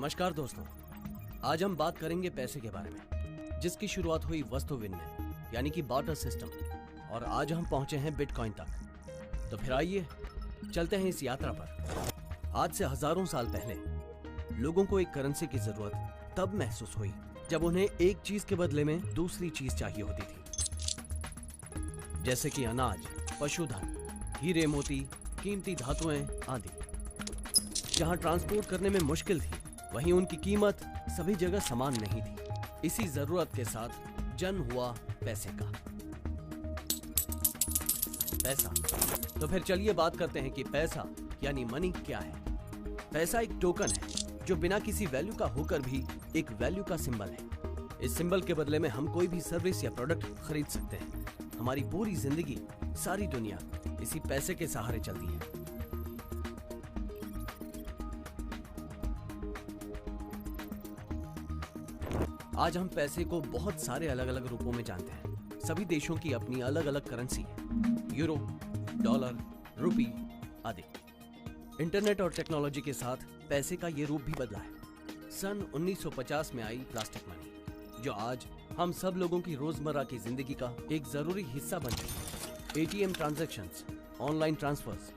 नमस्कार दोस्तों, आज हम बात करेंगे पैसे के बारे में, जिसकी शुरुआत हुई वस्तु विनिमय यानी कि बार्टर सिस्टम, और आज हम पहुंचे हैं बिटकॉइन तक। तो फिर आइए चलते हैं इस यात्रा पर। आज से हजारों साल पहले लोगों को एक करेंसी की जरूरत तब महसूस हुई जब उन्हें एक चीज के बदले में दूसरी चीज चाहिए होती थी, जैसे कि अनाज, पशुधन, हीरे मोती, कीमती धातुएं आदि। जहां ट्रांसपोर्ट करने में मुश्किल थी, वहीं उनकी कीमत सभी जगह समान नहीं थी। इसी जरूरत के साथ जन्म हुआ पैसे का। पैसा। तो फिर चलिए बात करते हैं कि पैसा यानी मनी क्या है। पैसा एक टोकन है जो बिना किसी वैल्यू का होकर भी एक वैल्यू का सिंबल है। इस सिंबल के बदले में हम कोई भी सर्विस या प्रोडक्ट खरीद सकते हैं। हमारी पूरी जिंदगी, सारी दुनिया इसी पैसे के सहारे चलती है। आज हम पैसे को बहुत सारे अलग अलग रूपों में जानते हैं। सभी देशों की अपनी अलग अलग करेंसी है, यूरो, डॉलर, रुपी आदि। इंटरनेट और टेक्नोलॉजी के साथ पैसे का ये रूप भी बदला है। सन 1950 में आई प्लास्टिक मनी, जो आज हम सब लोगों की रोजमर्रा की जिंदगी का एक जरूरी हिस्सा बन गई है। ATM transactions, online transfers,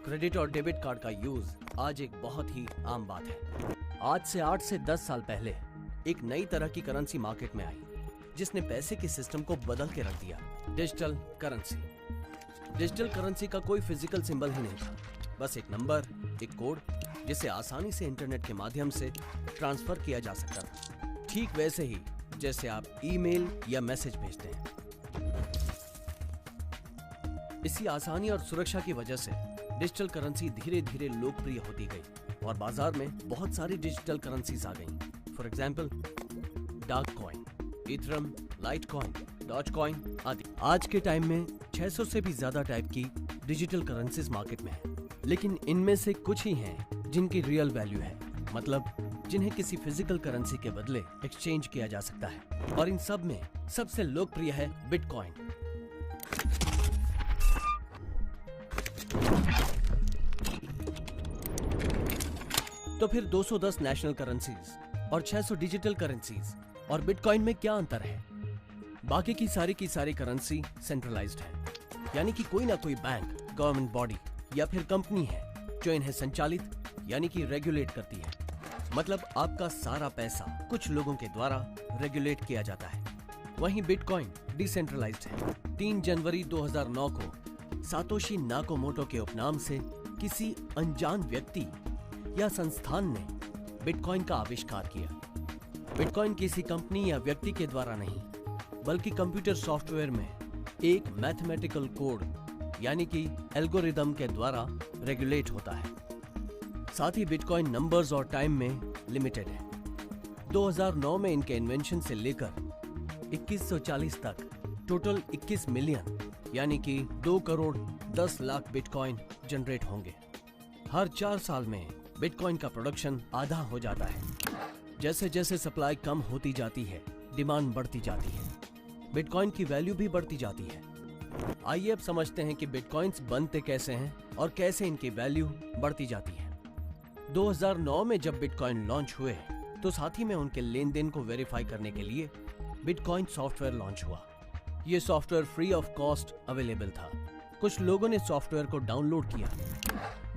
credit और डेबिट कार्ड का यूज आज एक बहुत ही आम बात है। आज से 8 से 10 साल पहले एक नई तरह की करेंसी मार्केट में आई, जिसने पैसे के सिस्टम को बदल के रख दिया। Digital currency. डिजिटल करेंसी का कोई फिजिकल सिंबल ही नहीं था, बस एक नंबर, एक कोड, जिसे आसानी से इंटरनेट के माध्यम से ट्रांसफर किया जा सकता था। ठीक वैसे ही जैसे आप ईमेल या मैसेज भेजते हैं। इसी आसानी और सुरक्षा की वजह से डिजिटल करेंसी धीरे धीरे लोकप्रिय होती गई और बाजार में बहुत सारी डिजिटल करेंसीज आ गईं। For example, dark coin, ethereum, light coin, doge coin आदि। आज के टाइम में 600 से भी ज्यादा टाइप की डिजिटल करेंसीज मार्केट में है, लेकिन इनमें से कुछ ही हैं जिनकी रियल वैल्यू है, मतलब जिन्हें किसी फिजिकल करेंसी के बदले एक्सचेंज किया जा सकता है। और इन सब में सबसे लोकप्रिय है बिटकॉइन। तो फिर 210 नेशनल करेंसीज और 600 डिजिटल करेंसीज और बिटकॉइन में क्या अंतर है? बाकी की सारी करेंसी सेंट्रलाइज्ड है, यानी कि कोई ना कोई बैंक, गवर्नमेंट बॉडी या फिर कंपनी है जो इन्हें संचालित यानी कि रेगुलेट करती है। मतलब आपका सारा पैसा कुछ लोगों के द्वारा रेगुलेट किया जाता है। वहीं बिटकॉइन डिसेंट्रलाइज्ड है। 3 जनवरी 2009 को सातोशी नाकामोटो के उपनाम से किसी अनजान व्यक्ति या संस्थान ने बिटकॉइन का आविष्कार किया। बिटकॉइन किसी कंपनी या व्यक्ति के द्वारा नहीं, बल्कि कंप्यूटर सॉफ्टवेयर में एक मैथमेटिकल कोड यानी कि एल्गोरिदम के द्वारा रेगुलेट होता है। साथ ही बिटकॉइन नंबर्स और टाइम में लिमिटेड है। 2009 में इनके इन्वेंशन से लेकर 2140 तक टोटल 21 मिलियन यानी कि 2 करोड़ 10 लाख बिटकॉइन जनरेट होंगे। हर 4 साल में बिटकॉइन का प्रोडक्शन आधा हो जाता है। जैसे जैसे सप्लाई कम होती जाती है, डिमांड बढ़ती जाती है, बिटकॉइन की वैल्यू भी बढ़ती जाती है। आइए अब समझते हैं कि बिटकॉइंस बनते कैसे हैं और कैसे इनकी वैल्यू बढ़ती जाती है। 2009 में जब बिटकॉइन लॉन्च हुए तो साथ ही में उनके लेन देन को वेरीफाई करने के लिए बिटकॉइन सॉफ्टवेयर लॉन्च हुआ। ये software free of cost available था। कुछ लोगों ने सॉफ्टवेयर को डाउनलोड किया।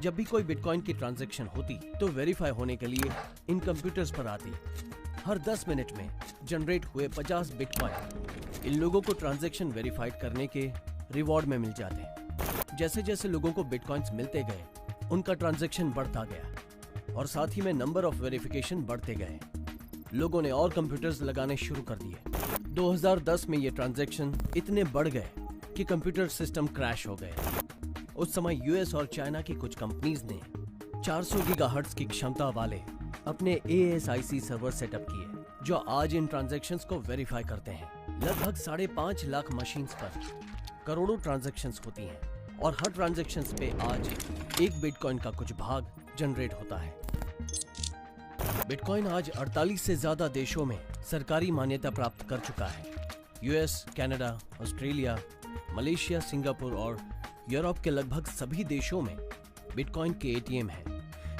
जब भी कोई बिटकॉइन की ट्रांजैक्शन होती तो वेरीफाई होने के लिए इन कंप्यूटर्स पर आती। हर 10 मिनट में जनरेट हुए 50 बिटकॉइन इन लोगों को ट्रांजैक्शन वेरीफाइड करने के रिवॉर्ड में मिल जाते। जैसे जैसे लोगों को बिटकॉइंस मिलते गए, उनका ट्रांजैक्शन बढ़ता गया और साथ ही में नंबर ऑफ वेरिफिकेशन बढ़ते गए। लोगों ने और कंप्यूटर्स लगाने शुरू कर दिए। 2010 में ये ट्रांजैक्शन इतने बढ़ गए कि कंप्यूटर सिस्टम क्रैश हो गए। उस समय यूएस और चाइना की कुछ कंपनीज ने 400 गीगाहर्ट्ज की क्षमता वाले अपने ASIC सर्वर सेटअप किए, जो आज इन ट्रांजैक्शंस को वेरीफाई करते हैं। लगभग 5.5 लाख मशीन्स पर करोड़ों ट्रांजैक्शंस होती हैं और हर ट्रांजैक्शंस पे आज एक बिटकॉइन का कुछ भाग जनरेट होता है। बिटकॉइन आज 48 से ज्यादा देशों में सरकारी मान्यता प्राप्त कर चुका है। US, Canada, Australia, Malaysia, Singapore और यूरोप के लगभग सभी देशों में बिटकॉइन के ATM हैं,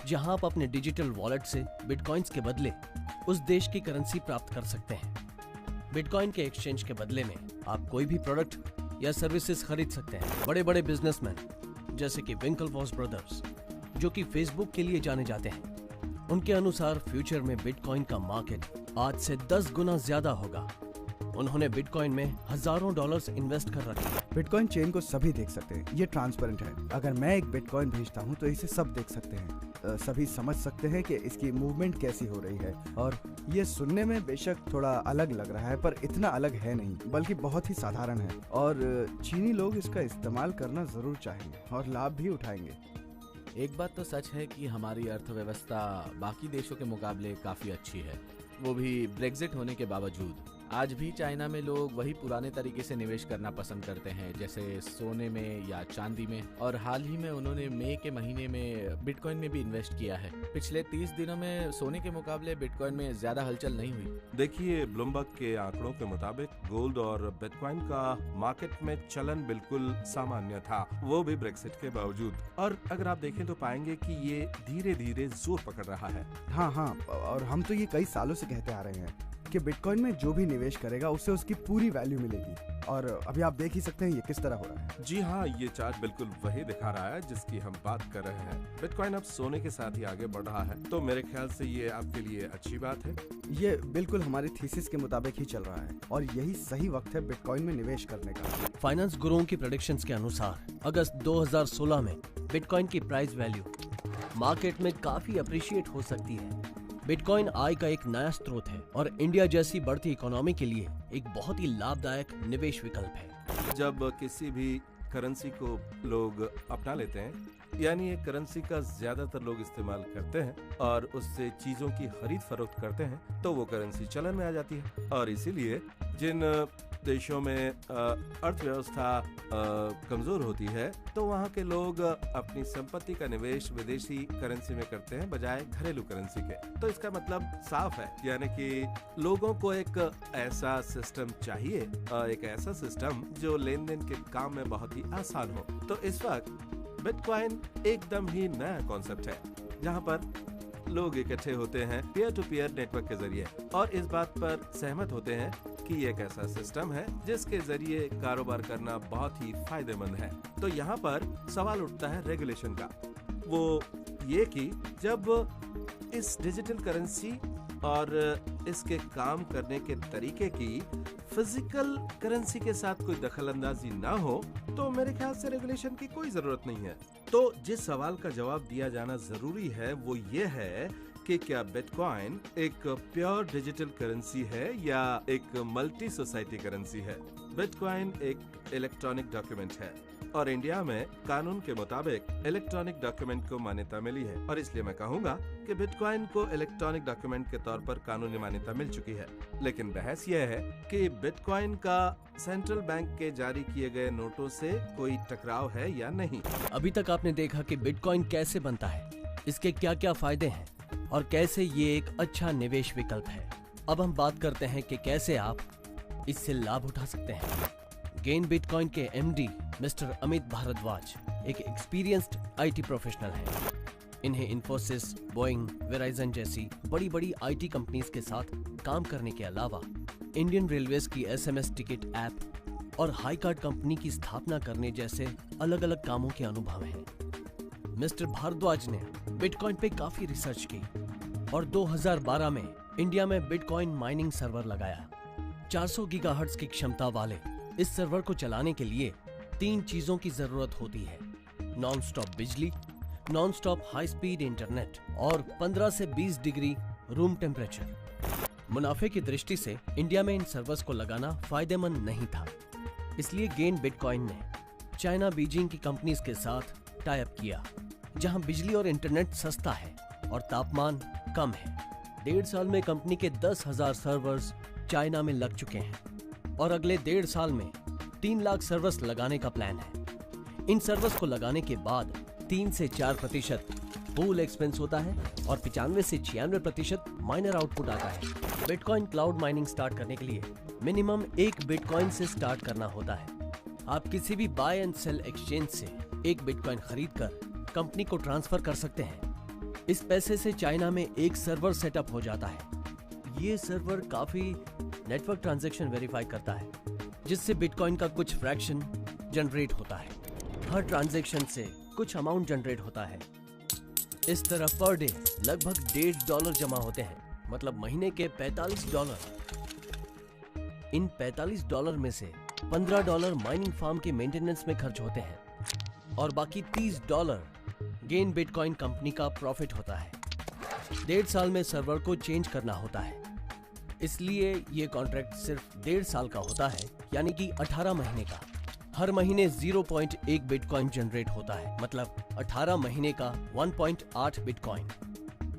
जहां आप अपने डिजिटल वॉलेट से बिटकॉइंस के बदले उस देश की करेंसी प्राप्त कर सकते हैं। बिटकॉइन के एक्सचेंज के बदले में आप कोई भी प्रोडक्ट या सर्विसेज खरीद सकते हैं। बड़े बड़े बिजनेसमैन जैसे कि विंकलवॉस ब्रदर्स, जो कि फेसबुक के लिए जाने जाते हैं, उनके अनुसार फ्यूचर में बिटकॉइन का मार्केट आज से 10 गुना ज्यादा होगा। उन्होंने बिटकॉइन में हजारों डॉलर्स इन्वेस्ट कर रखे हैं। बिटकॉइन चेन को सभी देख सकते हैं, ये ट्रांसपेरेंट है। अगर मैं एक बिटकॉइन भेजता हूँ तो इसे सब देख सकते हैं, सभी समझ सकते हैं कि इसकी मूवमेंट कैसी हो रही है। और ये सुनने में बेशक थोड़ा अलग लग रहा है, पर इतना अलग है नहीं, बल्कि बहुत ही साधारण है। और चीनी लोग इसका इस्तेमाल करना जरूर चाहेंगे और लाभ भी उठाएंगे। एक बात तो सच है कि हमारी अर्थव्यवस्था बाकी देशों के मुकाबले काफी अच्छी है, वो भी ब्रेग्जिट होने के बावजूद। आज भी चाइना में लोग वही पुराने तरीके से निवेश करना पसंद करते हैं, जैसे सोने में या चांदी में। और हाल ही में उन्होंने मई के महीने में बिटकॉइन में भी इन्वेस्ट किया है। पिछले 30 दिनों में सोने के मुकाबले बिटकॉइन में ज्यादा हलचल नहीं हुई। देखिए, ब्लूमबर्ग के आंकड़ों के मुताबिक गोल्ड और बिटकॉइन का मार्केट में चलन बिल्कुल सामान्य था, वो भी ब्रेक्सिट के बावजूद। और अगर आप देखें तो पाएंगे कि ये धीरे धीरे जोर पकड़ रहा है। हाँ, और हम तो ये कई सालों से कहते आ रहे हैं कि बिटकॉइन में जो भी निवेश करेगा उसे उसकी पूरी वैल्यू मिलेगी। और अभी आप देख ही सकते हैं ये किस तरह हो रहा है। जी हाँ, ये चार्ट बिल्कुल वही दिखा रहा है जिसकी हम बात कर रहे हैं। बिटकॉइन अब सोने के साथ ही आगे बढ़ रहा है, तो मेरे ख्याल से ये आपके लिए अच्छी बात है। ये बिल्कुल हमारी थीसिस के मुताबिक ही चल रहा है और यही सही वक्त है बिटकॉइन में निवेश करने का। फाइनेंस गुरुओं की प्रेडिक्शंस के अनुसार अगस्त 2016 में बिटकॉइन की प्राइस वैल्यू मार्केट में काफी अप्रिशिएट हो सकती है। बिटकॉइन आय का एक नया स्रोत है और इंडिया जैसी बढ़ती इकोनॉमी के लिए एक बहुत ही लाभदायक निवेश विकल्प है। जब किसी भी करेंसी को लोग अपना लेते हैं, यानी एक करेंसी का ज्यादातर लोग इस्तेमाल करते हैं और उससे चीजों की खरीद फरोख्त करते हैं, तो वो करेंसी चलन में आ जाती है। और इसीलिए जिन देशों में अर्थव्यवस्था कमजोर होती है, तो वहाँ के लोग अपनी संपत्ति का निवेश विदेशी करेंसी में करते हैं बजाय घरेलू करेंसी के। तो इसका मतलब साफ है, यानी कि लोगों को एक ऐसा सिस्टम चाहिए, एक ऐसा सिस्टम जो लेन देन के काम में बहुत ही आसान हो। तो इस वक्त बिटकॉइन एकदम ही नया कॉन्सेप्ट है, जहाँ पर लोग इकट्ठे होते हैं पीयर टू पीयर नेटवर्क के जरिए और इस बात पर सहमत होते हैं कि ये एक ऐसा सिस्टम है जिसके जरिए कारोबार करना बहुत ही फायदेमंद है। तो यहाँ पर सवाल उठता है रेगुलेशन का, वो ये कि जब इस डिजिटल करेंसी और इसके काम करने के तरीके की फिजिकल करेंसी के साथ कोई दखल अंदाजी ना हो, तो मेरे ख्याल से रेगुलेशन की कोई जरूरत नहीं है। तो जिस सवाल का जवाब दिया जाना जरूरी है वो ये है कि क्या बिटकॉइन एक प्योर डिजिटल करेंसी है या एक मल्टी सोसाइटी करेंसी है। बिटकॉइन एक इलेक्ट्रॉनिक डॉक्यूमेंट है और इंडिया में कानून के मुताबिक इलेक्ट्रॉनिक डॉक्यूमेंट को मान्यता मिली है, और इसलिए मैं कहूँगा कि बिटकॉइन को इलेक्ट्रॉनिक डॉक्यूमेंट के तौर पर कानूनी मान्यता मिल चुकी है। लेकिन बहस यह है कि बिटकॉइन का सेंट्रल बैंक के जारी किए गए नोटों से कोई टकराव है या नहीं। अभी तक आपने देखा कि बिटकॉइन कैसे बनता है, इसके क्या क्या फायदे हैं और कैसे ये एक अच्छा निवेश विकल्प है। अब हम बात करते हैं कि कैसे आप इससे लाभ उठा सकते हैं। गेन बिटकॉइन के एमडी मिस्टर अमित भारद्वाज एक एक्सपीरियंस्ड आईटी प्रोफेशनल हैं। इन्हें इन्फोसिस, बोइंग, वेराइजन जैसी बड़ी बड़ी आईटी कंपनीज के साथ काम करने के अलावा इंडियन रेलवेज की एसएमएस टिकट ऐप और हाई कार्ड कंपनी की स्थापना करने जैसे अलग अलग कामों के अनुभव हैं। मिस्टर भारद्वाज ने बिटकॉइन पे काफी रिसर्च की और 2012 में इंडिया में बिटकॉइन माइनिंग सर्वर लगाया। 400 गीगाहर्ट्ज की क्षमता वाले इस सर्वर को चलाने के लिए 3 चीजों की जरूरत होती है: नॉन स्टॉप बिजली, non stop high speed internet और 15 से 20 डिग्री रूम टेम्परेचर। मुनाफे की दृष्टि से इंडिया में इन सर्वर्स को लगाना फायदेमंद नहीं था, इसलिए गेन बिटकॉइन ने चाइना बीजिंग की कंपनीज के साथ टाई अप किया, जहां बिजली और इंटरनेट सस्ता है और तापमान कम है। 1.5 साल में कंपनी के 10,000 सर्वर्स चाइना में लग चुके हैं और अगले 1.5 साल में 3 लाख सर्वर्स लगाने का प्लान है। इन सर्वर्स को लगाने के बाद 3 से 4% पूल एक्सपेंस होता है और 95 से 96% माइनर आउटपुट आता है। बिटकॉइन क्लाउड माइनिंग स्टार्ट करने के लिए मिनिमम 1 बिटकॉइन से स्टार्ट करना होता है। आप किसी भी बाय एंड सेल एक्सचेंज से 1 बिटकॉइन खरीद कर कंपनी को ट्रांसफर कर सकते हैं। इस पैसे से चाइना में एक सर्वर सेटअप हो जाता है। ये सर्वर काफी नेटवर्क ट्रांजैक्शन वेरीफाई करता है, जिससे बिटकॉइन का कुछ फ्रैक्शन जनरेट होता है। हर ट्रांजैक्शन से कुछ अमाउंट जनरेट होता है। इस तरह पर डे लगभग $1.5 जमा होते हैं, मतलब महीने के $45। इन $45 में से $15 माइनिंग फार्म के मेंटेनेंस में खर्च होते हैं और बाकी $30 गेन बिटकॉइन कंपनी का प्रॉफिट होता है। 1.5 साल में सर्वर को चेंज करना होता है, इसलिए ये कॉन्ट्रैक्ट सिर्फ 1.5 साल का होता है, यानी कि 18 महीने का। हर महीने 0.1 बिटकॉइन जनरेट होता है, मतलब 18 महीने का 1.8 बिटकॉइन,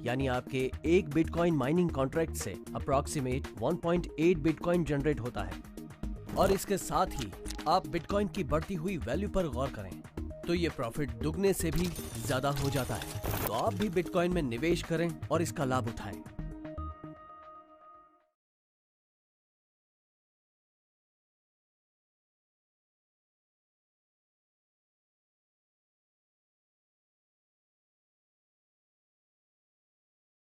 यानी आपके एक बिटकॉइन माइनिंग कॉन्ट्रैक्ट से अप्रॉक्सीमेट 1.8 बिटकॉइन जनरेट होता है। और इसके साथ ही आप बिटकॉइन की बढ़ती हुई वैल्यू पर गौर करें तो ये प्रॉफिट दुगने से भी ज्यादा हो जाता है। तो आप भी बिटकॉइन में निवेश करें और इसका लाभ उठाएं।